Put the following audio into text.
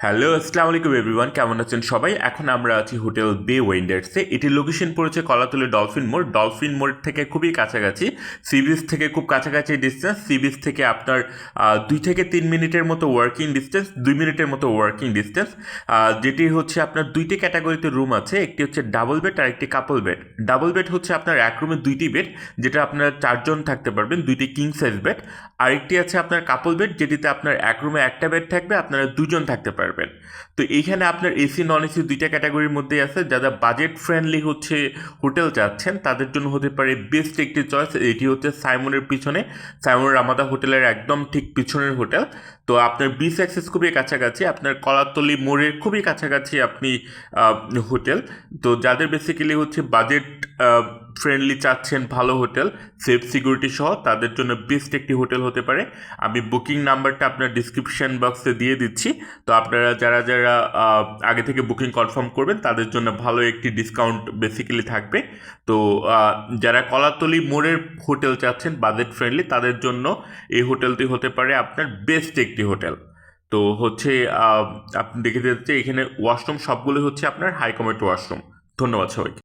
Hello, আসসালামু আলাইকুম everyone, কেমন আছেন সবাই? এখন আমরা আছি হোটেল বে ওয়েন্ডার্সে। এটির লোকেশন পড়েছে কলাতলী ডলফিন মোড়। ডলফিন মোড় থেকে খুবই কাছাকাছি, সি বিচ থেকে খুব কাছাকাছি ডিস্টেন্স। সি বিচ থেকে আপনার 2 থেকে 3 মিনিটের মতো ওয়ার্কিং ডিস্টেন্স, 2 মিনিটের মতো ওয়ার্কিং ডিস্টেন্স। যেটি হচ্ছে আপনার দুইটি ক্যাটাগরিতে রুম আছে, একটি হচ্ছে ডাবল বেড আর একটি কাপল বেড। ডাবল বেড হচ্ছে আপনার এক রুমে দুইটি বেড, যেটা আপনার 4 জন থাকতে পারবেন, দুইটি কিং সাইজ বেড। আরেকটি আছে আপনার কাপল বেড, যেটিতে আপনার এক রুমে একটা বেড থাকবে, আপনারা 2 জন থাকতে পারবেন। তো এইখানে আপনার এসি নন এসি দুইটা ক্যাটাগরির মধ্যেই আছে। যারা বাজেট ফ্রেন্ডলি হচ্ছে হোটেল চাচ্ছেন তাদের জন্য হতে পারে বেস্ট একটি চয়েস। এটি হচ্ছে সাইমনের পিছনে, সাইমন রামাদা হোটেলের একদম ঠিক পিছনের হোটেল। তো আপনার বিচ অ্যাক্সেস খুবই কাছাকাছি, আপনার কলাতলি মোড়ের খুবই কাছাকাছি আপনি হোটেল। তো যাদের বেসিক্যালি হচ্ছে বাজেট ফ্রেন্ডলি চাচ্ছেন ভালো হোটেল, সেফ সিকিউরিটি সহ, তাদের জন্য বেস্ট একটি হোটেল হতে পারে। আমি বুকিং নাম্বারটা আপনার ডিসক্রিপশন বক্সে দিয়ে দিচ্ছি। তো আপনারা যারা যারা আগে থেকে বুকিং কনফার্ম করবেন তাদের জন্য ভালো একটি ডিসকাউন্ট বেসিক্যালি থাকবে। তো যারা কলাতলি মোড়ের হোটেল চাচ্ছেন বাজেট ফ্রেন্ডলি, তাদের জন্য এই হোটেলটি হতে পারে আপনার বেস্ট একটি হোটেল। তো হচ্ছে আপনি দেখে দিতে এখানে ওয়াশরুম সবগুলো হচ্ছে আপনার হাই কমেট ওয়াশরুম। ধন্যবাদ সবাইকে।